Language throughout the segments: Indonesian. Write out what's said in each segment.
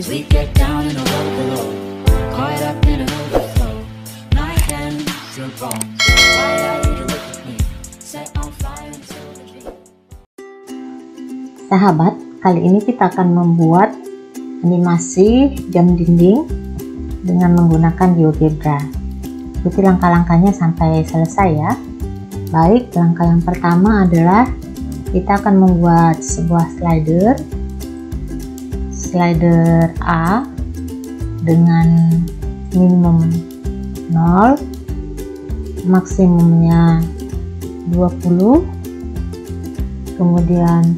as we get down in the road below, caught up in an overflow. My hands are wrong. Why are you look at me? Set on fire until the dream. Sahabat, kali ini kita akan membuat animasi jam dinding dengan menggunakan GeoGebra. Ikuti langkah-langkahnya sampai selesai ya. Baik, langkah yang pertama adalah kita akan membuat sebuah slider A dengan minimum 0, maksimumnya 20, kemudian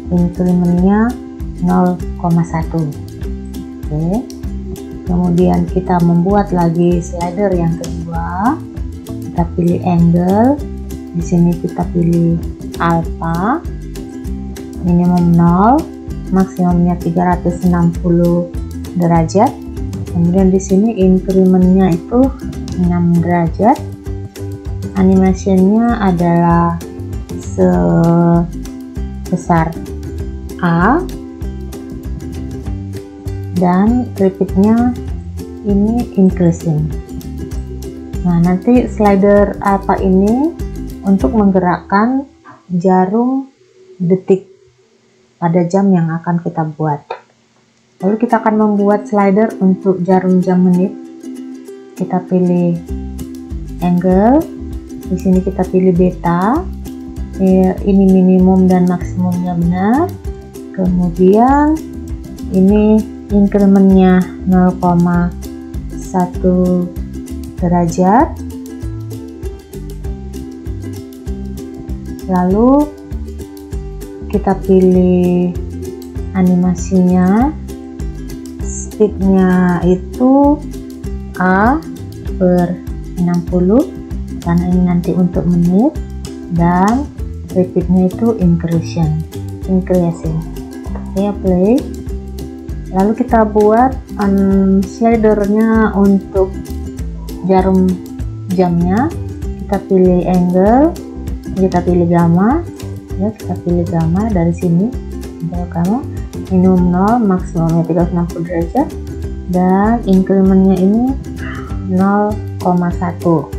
incrementnya 0,1. Oke. Kemudian kita membuat lagi slider yang kedua. Kita pilih angle. Di sini kita pilih alpha. Minimum 0, maksimumnya 360 derajat. Kemudian di sini incrementnya itu 6 derajat. Animationnya adalah sebesar A. Dan repeatnya ini increasing. Nah, nanti slider apa ini untuk menggerakkan jarum detik pada jam yang akan kita buat. Lalu kita akan membuat slider untuk jarum jam menit. Kita pilih angle. Di sini kita pilih beta. Ini minimum dan maksimumnya benar. Kemudian ini incrementnya 0,1 derajat. Lalu kita pilih animasinya, speednya itu A per 60 karena ini nanti untuk menit, dan repeatnya itu increasing. Oke, play. Lalu kita buat slidernya untuk jarum jamnya. Kita pilih angle, kita pilih gamma ya, kita pilih gamma dari sini. Gamma minimum 0, maksimumnya 360 derajat, dan incrementnya ini 0,1.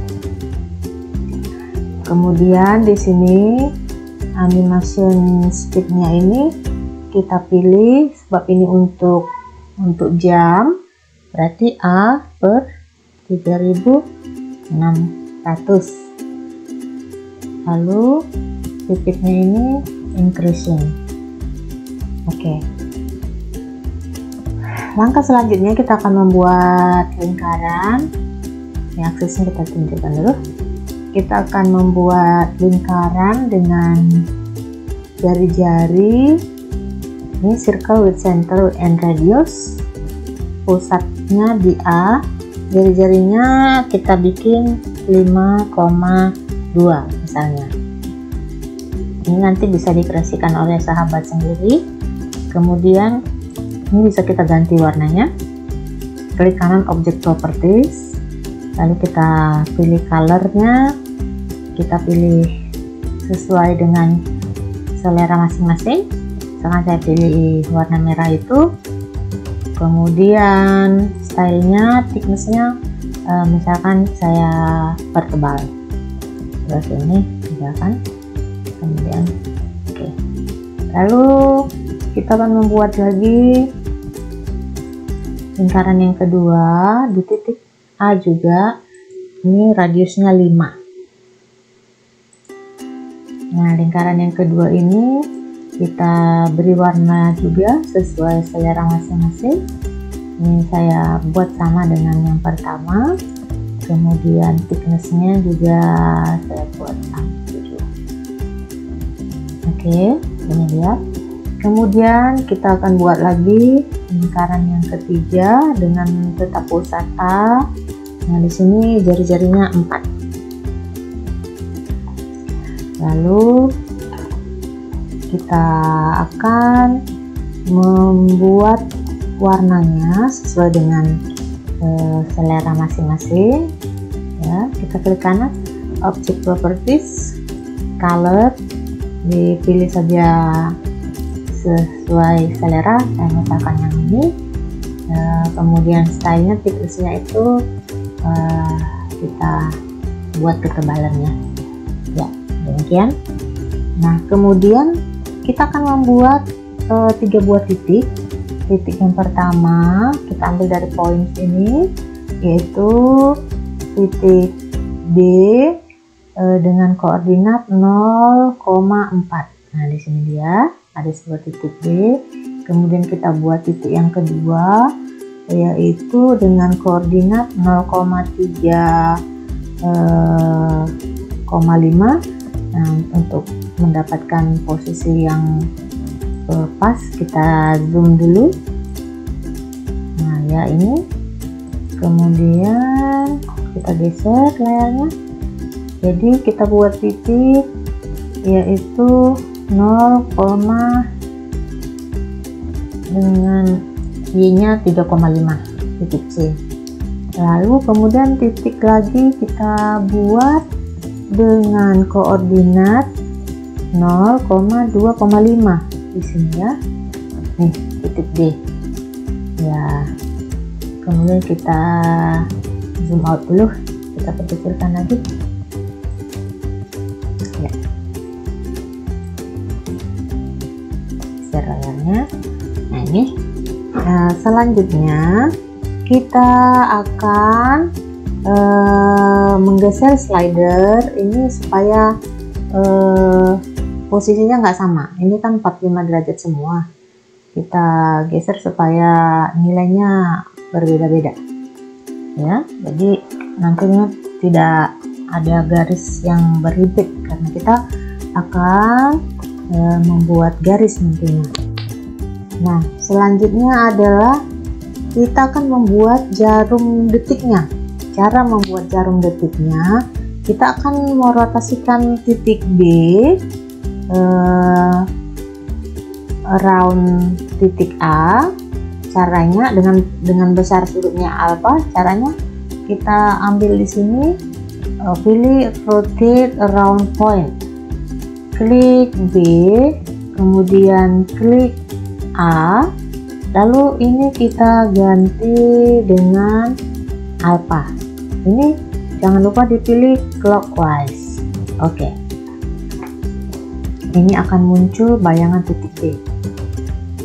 Kemudian di sini animation speednya ini kita pilih, sebab ini untuk jam, berarti A per 3600. Lalu repeatnya ini increasing. Oke. Langkah selanjutnya kita akan membuat lingkaran. Ini aksesnya kita tunjukkan dulu. Kita akan membuat lingkaran dengan jari-jari. Ini circle with center and radius. Pusatnya di A. Jari-jarinya kita bikin 5,2 misalnya. Ini nanti bisa dikreasikan oleh sahabat sendiri. Kemudian ini bisa kita ganti warnanya. Klik kanan object properties. Lalu kita pilih colornya. Kita pilih sesuai dengan selera masing-masing. Misalkan saya pilih warna merah itu. Kemudian stylenya, thicknessnya misalkan saya pertebal. Terus ini misalkan. Kemudian oke. Lalu kita akan membuat lagi lingkaran yang kedua di titik A juga. Ini radiusnya 5. Nah, lingkaran yang kedua ini kita beri warna juga sesuai selera masing-masing. Ini saya buat sama dengan yang pertama. Kemudian thicknessnya juga saya buat sama juga. Oke, ini lihat. Kemudian kita akan buat lagi lingkaran yang ketiga dengan tetap pusat A. Nah, di sini jari-jarinya 4. Lalu kita akan membuat warnanya sesuai dengan selera masing-masing ya. Kita klik kanan object properties, color, dipilih saja sesuai selera. Saya misalkan yang ini. Kemudian stylenya, thicknessnya itu kita buat ketebalannya ya, demikian. Nah kemudian kita akan membuat 3 buah titik. Titik yang pertama kita ambil dari poin ini, yaitu titik B dengan koordinat 0,4. Nah di sini dia ada sebuah titik B. Kemudian kita buat titik yang kedua, yaitu dengan koordinat 0,3,5. Nah, untuk mendapatkan posisi yang pas kita zoom dulu. Nah ya ini, kemudian kita geser layarnya. Jadi kita buat titik yaitu 0, dengan Y-nya 3,5 titik C. Lalu kemudian titik lagi kita buat dengan koordinat 0,2,5 di sini ya. Nih titik D. Ya. Kemudian kita zoom out dulu, kita perkecilkan lagi. Ya. Geser layarnya. Nah ini. Nah, selanjutnya kita akan menggeser slider ini supaya posisinya nggak sama. Ini kan 45 derajat semua, kita geser supaya nilainya berbeda-beda ya. Jadi nantinya tidak ada garis yang berhimpit karena kita akan membuat garis nantinya. Nah selanjutnya adalah kita akan membuat jarum detiknya. Cara membuat jarum detiknya, kita akan merotasikan titik B around titik A. Caranya dengan besar sudutnya alpha. Caranya kita ambil di sini, pilih rotate around point, klik B, kemudian klik A, lalu ini kita ganti dengan alpha. Ini jangan lupa dipilih clockwise. Oke. Ini akan muncul bayangan titik D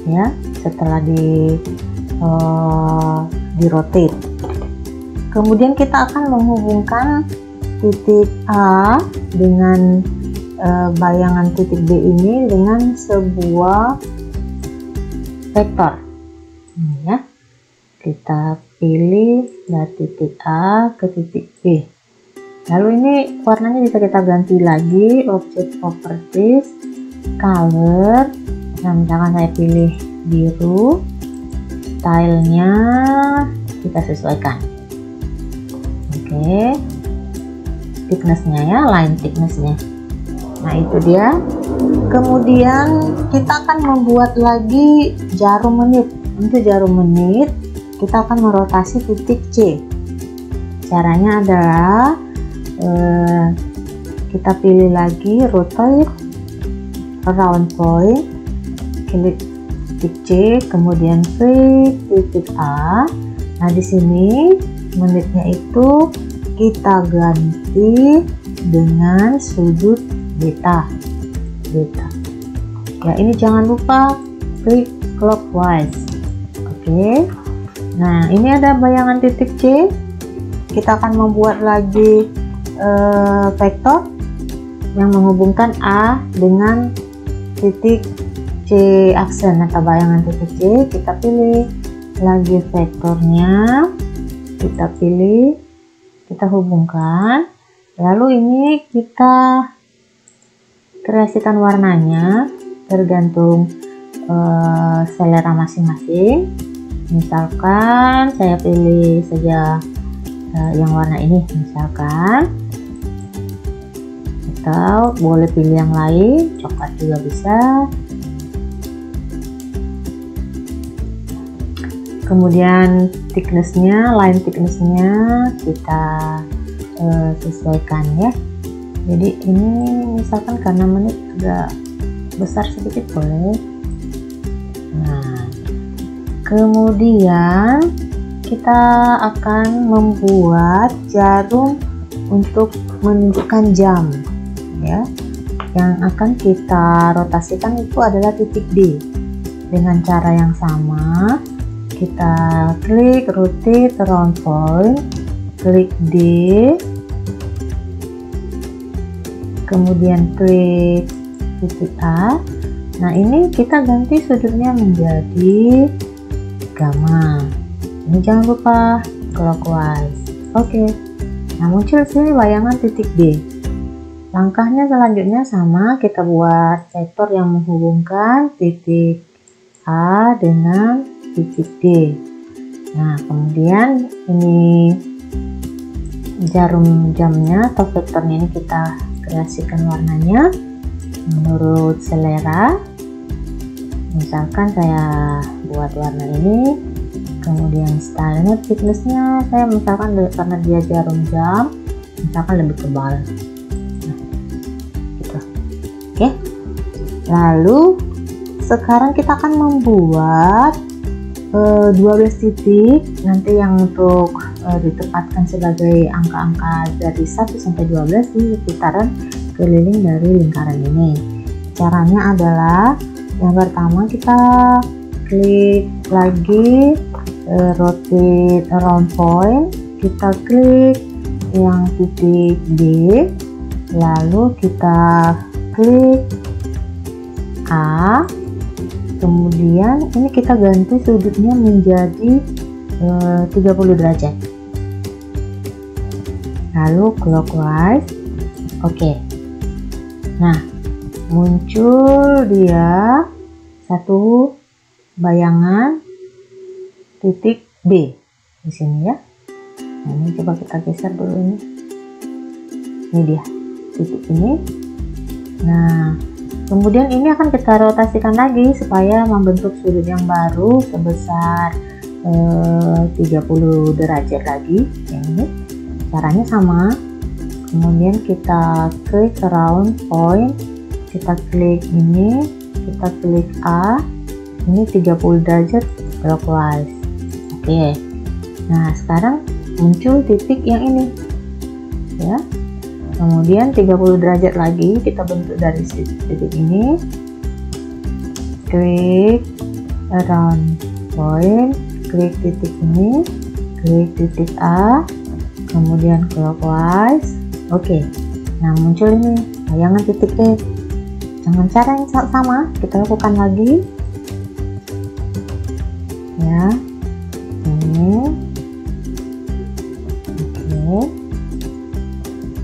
ya setelah di rotate. Kemudian kita akan menghubungkan titik A dengan bayangan titik B ini dengan sebuah vektor. Ini ya, kita pilih dari titik A ke titik B. Lalu ini warnanya bisa kita ganti lagi, object properties, color. Nah misalkan saya pilih biru, stylenya kita sesuaikan. Oke, thicknessnya ya, line thicknessnya. Nah itu dia. Kemudian kita akan membuat lagi jarum menit. Untuk jarum menit kita akan merotasi titik C. Caranya adalah kita pilih lagi rotate around point, klik titik C, kemudian klik titik A. Nah di sini menitnya itu kita ganti dengan sudut beta. Ya ini jangan lupa klik clockwise. Oke. Nah ini ada bayangan titik C. Kita akan membuat lagi vektor yang menghubungkan A dengan titik C aksen atau bayangan titik C. Kita pilih lagi vektornya, kita pilih, kita hubungkan, lalu ini kita kreasikan warnanya tergantung selera masing-masing. Misalkan saya pilih saja yang warna ini misalkan, atau boleh pilih yang lain, coklat juga bisa. Kemudian thicknessnya, line thicknessnya kita sesuaikan ya. Jadi ini misalkan karena menit agak besar sedikit boleh. Nah Kemudian kita akan membuat jarum untuk menunjukkan jam ya. Yang akan kita rotasikan itu adalah titik D. Dengan cara yang sama, kita klik rotate around point, klik D, kemudian klik titik A. Nah, ini kita ganti sudutnya menjadi gamma. Ini jangan lupa clockwise. Oke. Nah, muncul sini bayangan titik D. Langkahnya selanjutnya sama, kita buat sektor yang menghubungkan titik A dengan titik D. Nah, kemudian ini jarum jamnya atau vektornya ini kita kreasikan warnanya menurut selera. Misalkan saya buat warna ini, kemudian stylenya, thicknessnya saya misalkan karena dia jarum jam, misalkan lebih tebal. Nah, gitu. Oke. Lalu sekarang kita akan membuat 12 titik nanti yang untuk ditempatkan sebagai angka-angka dari 1 sampai 12 di sekitaran keliling dari lingkaran ini. Caranya adalah yang pertama kita klik lagi rotate around point, kita klik yang titik D, lalu kita klik A, kemudian ini kita ganti sudutnya menjadi 30 derajat, lalu clockwise. Oke. Nah, muncul dia satu bayangan titik B di sini ya. Nah, ini coba kita geser dulu ini. Ini dia titik ini. Nah, kemudian ini akan kita rotasikan lagi supaya membentuk sudut yang baru sebesar 30 derajat lagi. Ini caranya sama. Kemudian kita klik around point, kita klik ini, kita klik A, ini 30 derajat clockwise. Oke. Nah, sekarang muncul titik yang ini ya. Kemudian 30 derajat lagi kita bentuk dari titik ini, klik around point, klik titik ini, klik titik A, kemudian clockwise. Oke. Nah, muncul ini bayangan titik E. Dengan cara yang sama kita lakukan lagi ya. Ini oke.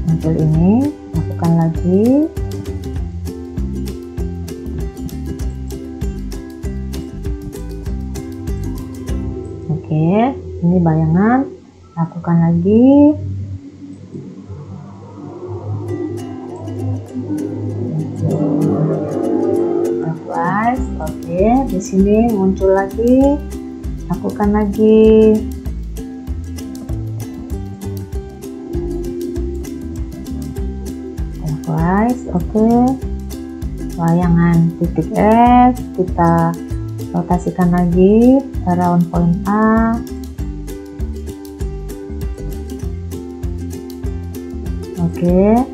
Muncul ini, lakukan lagi. Oke, ini bayangan, lakukan lagi. Oke, di sini muncul lagi, lakukan lagi. Clockwise. Oke, bayangan titik F kita rotasikan lagi around point A. Oke,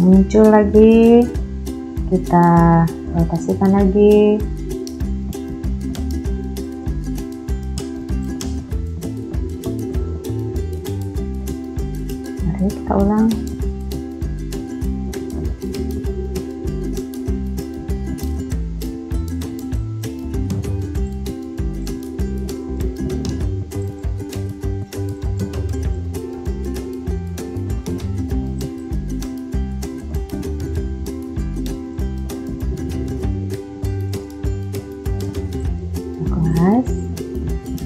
muncul lagi, kita rotasikan lagi. Mari kita ulang.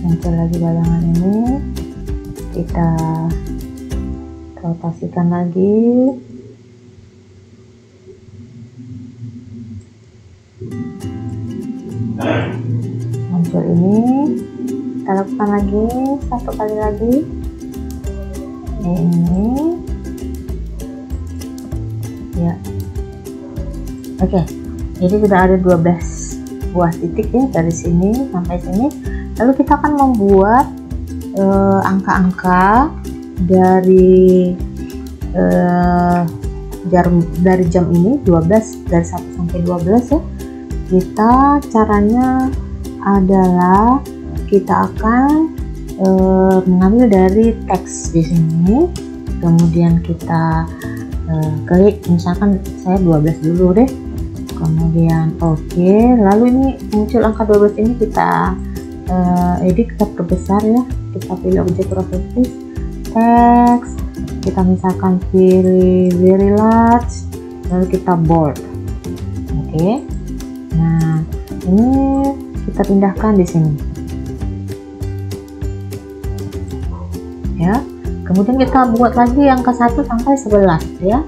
Muncul lagi bayangan ini, kita rotasikan lagi. Muncul ini, kita lakukan lagi satu kali lagi. Ini ya. Oke, jadi sudah ada 12 buah titik ya dari sini sampai sini. Lalu kita akan membuat angka-angka dari jam ini 12, dari 1 sampai 12 ya. Kita caranya adalah kita akan mengambil dari teks di sini, kemudian kita klik, misalkan saya 12 dulu deh, kemudian oke. Lalu ini muncul angka 12 ini, kita edit, kita perbesar ya, kita pilih objek properties, teks, kita misalkan pilih very large, lalu kita bold. Oke. Nah, ini kita pindahkan di sini ya. Kemudian kita buat lagi angka 1 sampai 11 ya.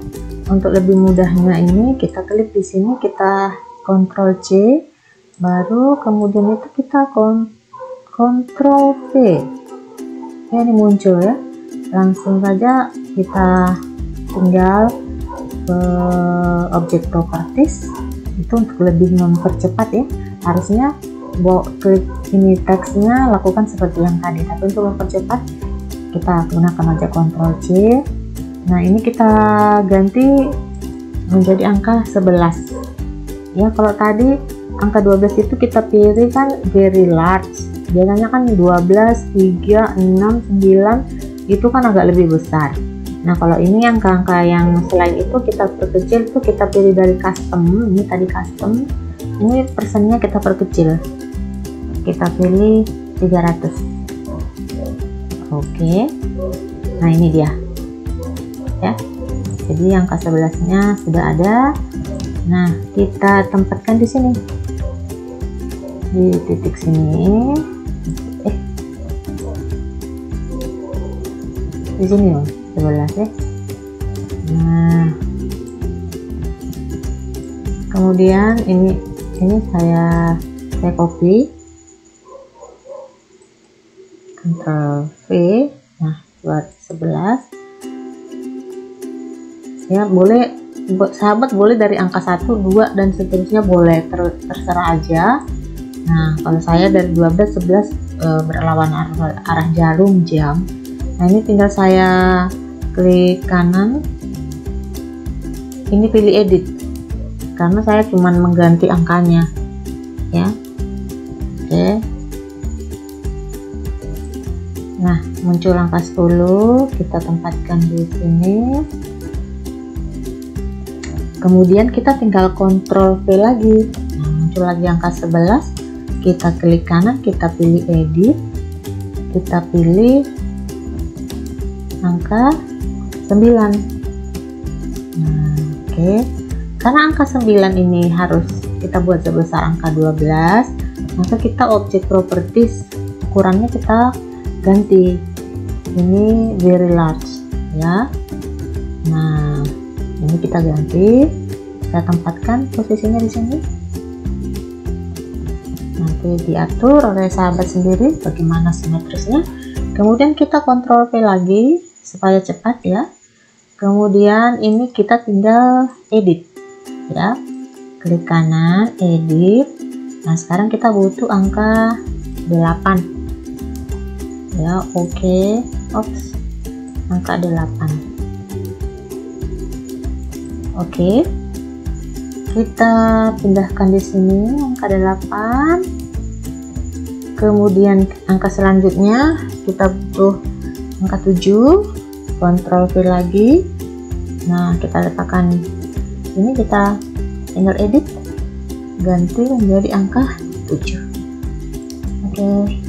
Untuk lebih mudahnya ini kita klik di sini, kita Ctrl C, baru kemudian itu kita Ctrl V ya, ini muncul ya. Langsung saja kita tinggal ke objek properties, itu untuk lebih mempercepat ya. Harusnya klik ini teksnya lakukan seperti yang tadi, tapi untuk mempercepat kita gunakan aja Ctrl C. Nah, ini kita ganti menjadi angka 11 ya. Kalau tadi angka 12 itu kita pilih kan very large, biasanya kan 12, 3, 6, 9 itu kan agak lebih besar. Nah, kalau ini angka-angka yang selain itu kita perkecil, itu kita pilih dari custom. Ini tadi custom, ini persennya kita perkecil, kita pilih 300. Oke. Nah, ini dia ya. Jadi angka 11 nya sudah ada. Nah, kita tempatkan di sini, di titik sini, di sini loh, 11 ya. Nah, kemudian ini saya copy, Ctrl V. Nah, buat 11 ya. Boleh buat sahabat, boleh dari angka 1, 2 dan seterusnya, boleh terserah aja. Nah, kalau saya dari 12, 11 berlawanan arah jarum jam. Nah, ini tinggal saya klik kanan, ini pilih edit, karena saya cuman mengganti angkanya ya. Oke. Nah, muncul angka 10, kita tempatkan di sini. Kemudian kita tinggal Ctrl V lagi. Nah, muncul lagi angka 11, kita klik kanan, kita pilih edit, kita pilih angka 9. Nah, oke. Karena angka 9 ini harus kita buat sebesar angka 12, maka kita objek properties ukurannya kita ganti, ini very large ya. Nah, ini kita ganti, kita tempatkan posisinya di sini. Nanti diatur oleh sahabat sendiri bagaimana simetrisnya. Kemudian kita Ctrl V lagi supaya cepat ya. Kemudian ini kita tinggal edit ya, klik kanan, edit. Nah, sekarang kita butuh angka 8 ya. Oke. Ops, angka 8. Oke, kita pindahkan di sini angka 8. Kemudian angka selanjutnya kita butuh angka 7, Ctrl V lagi. Nah, kita letakkan ini, kita tinggal edit, ganti menjadi angka 7. Oke.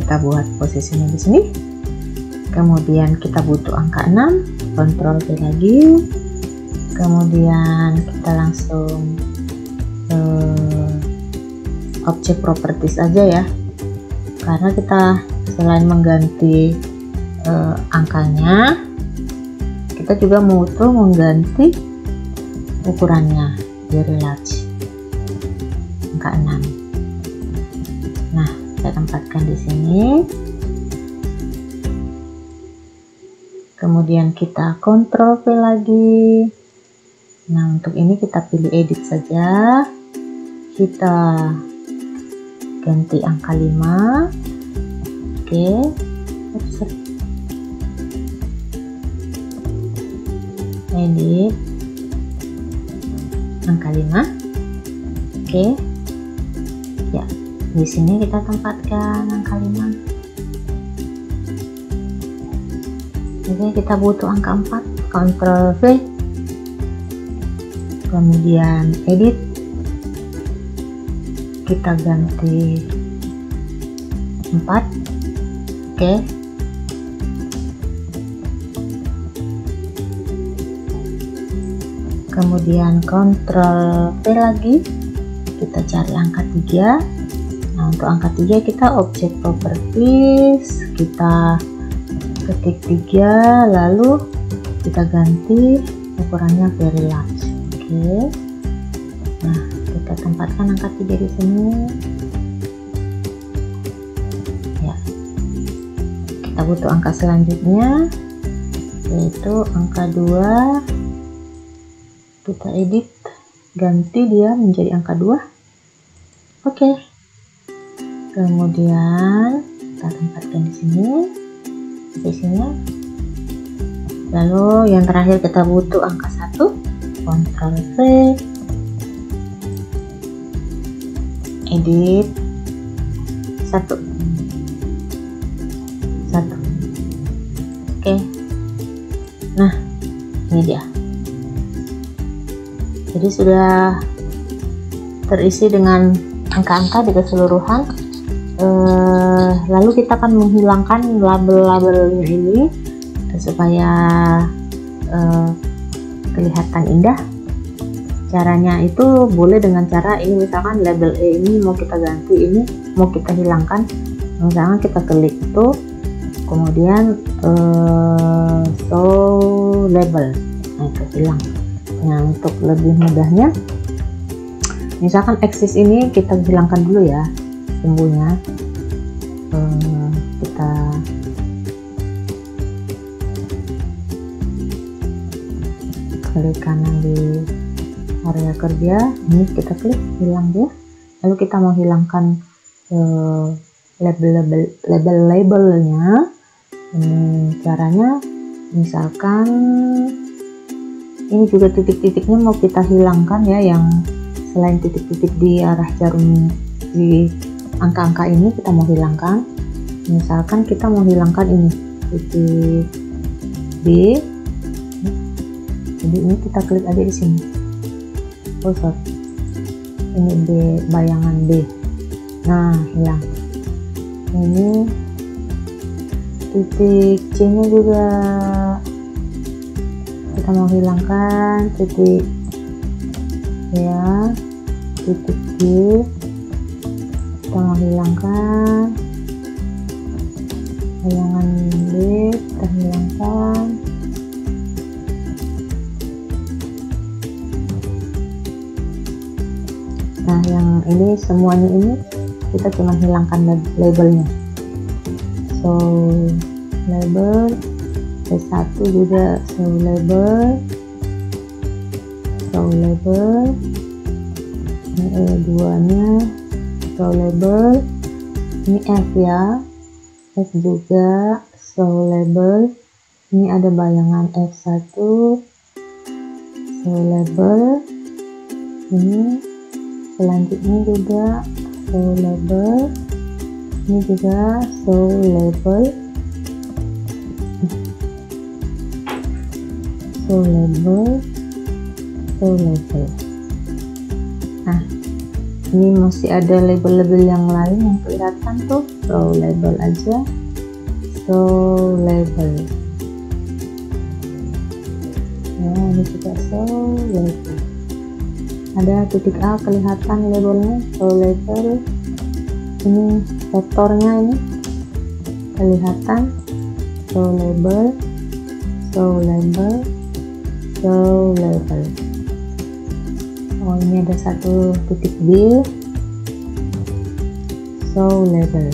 Kita buat posisinya di sini. Kemudian kita butuh angka 6, Ctrl V lagi. Kemudian kita langsung objek properties aja ya, karena kita selain mengganti angkanya, kita juga butuh mengganti ukurannya, very large, angka 6. Nah, saya tempatkan di sini. Kemudian kita Ctrl V lagi. Nah, untuk ini kita pilih edit saja, kita ganti angka 5. Oke, edit angka 5. Oke ya, di sini kita tempatkan angka 5. Oke, kita butuh angka 4. Ctrl V, kemudian edit, kita ganti 4. Oke, kemudian Ctrl V lagi, kita cari angka 3. Nah, untuk angka 3 kita objek properties, kita ketik 3, lalu kita ganti ukurannya very large. Oke, nah kita tempatkan angka 3 di sini ya. Kita butuh angka selanjutnya, yaitu angka 2. Kita edit, ganti dia menjadi angka 2. Oke, kemudian kita tempatkan di sini, posisinya. Lalu yang terakhir kita butuh angka 1. Ctrl V, edit 1. Oke, nah ini dia. Jadi sudah terisi dengan angka-angka di keseluruhan. Lalu kita akan menghilangkan label-labelnya ini supaya kelihatan indah. Caranya itu boleh dengan cara ini, misalkan label E ini mau kita ganti, ini mau kita hilangkan. Misalkan kita klik itu, kemudian show label, nah itu hilang. Nah, untuk lebih mudahnya, misalkan axis ini kita hilangkan dulu ya sumbunya. Kita klik kanan di area kerja, ini kita klik hilang dia. Lalu kita mau hilangkan label-labelnya. Ini caranya, misalkan ini juga titik-titiknya mau kita hilangkan ya, yang selain titik-titik di arah jarum di angka-angka ini kita mau hilangkan. Misalkan kita mau hilangkan ini titik B, jadi ini kita klik aja di sini. Oh sorry, ini B, bayangan B. Nah hilang. Ini titik C nya juga kita mau hilangkan, titik ya, titik G kita mau hilangkan, bayangan B kita hilangkan. Nah yang ini semuanya ini kita cuma hilangkan labelnya. So label C1 juga show label, ini E2 nya show label, ini F ya, F juga show label, ini ada bayangan F1 show label, ini selanjutnya juga show label, ini juga show label, show label. Nah ini masih ada label-label yang lain yang kelihatan tuh, show label aja, show label ya, ini juga show label. Ada titik A kelihatan labelnya, show label. Ini vektornya ini kelihatan, show label, show label, show label. Oh ini ada satu titik B, show label.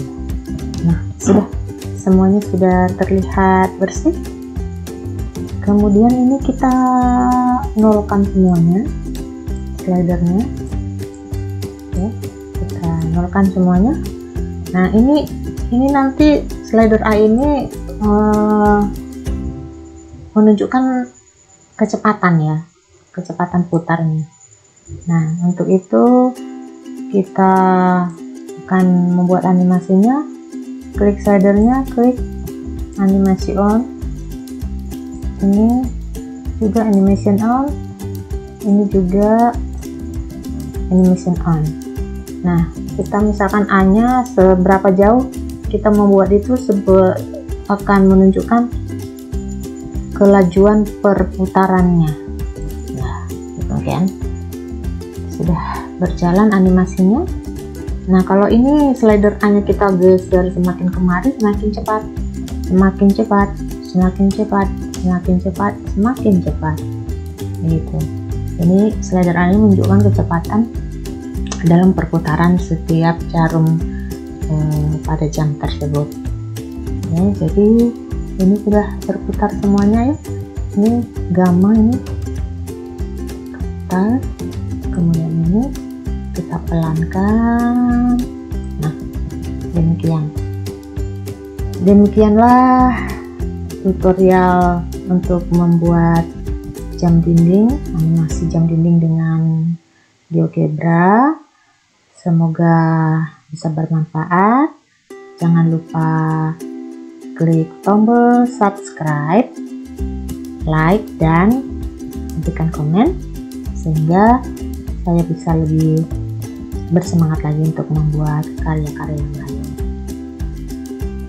Nah sudah, semuanya sudah terlihat bersih. Kemudian ini kita nolkan semuanya, slidernya. Oke, kita nolkan semuanya. Nah, ini nanti slider A ini menunjukkan kecepatan ya, kecepatan putarnya. Nah, untuk itu kita akan membuat animasinya. Klik slidernya, klik animasi on. Ini juga animation on, ini juga animation on. Nah, kita misalkan A nya seberapa jauh kita membuat itu akan menunjukkan kelajuan perputarannya. Nah, gitu kan, sudah berjalan animasinya. Nah, kalau ini slider A nya kita geser semakin kemari, semakin cepat, semakin cepat, semakin cepat, semakin cepat, semakin cepat, gitu. Ini slider A ini menunjukkan kecepatan dalam perputaran setiap jarum pada jam tersebut. Ya, jadi ini sudah berputar semuanya ya. Ini gamma ini putar, kemudian ini kita pelankan. Nah, demikianlah tutorial untuk membuat jam dinding, animasi jam dinding dengan GeoGebra. Semoga bisa bermanfaat. Jangan lupa klik tombol subscribe, like, dan berikan komen sehingga saya bisa lebih bersemangat lagi untuk membuat karya-karya yang lain.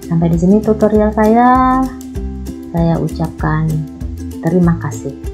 Sampai di sini tutorial saya ucapkan terima kasih.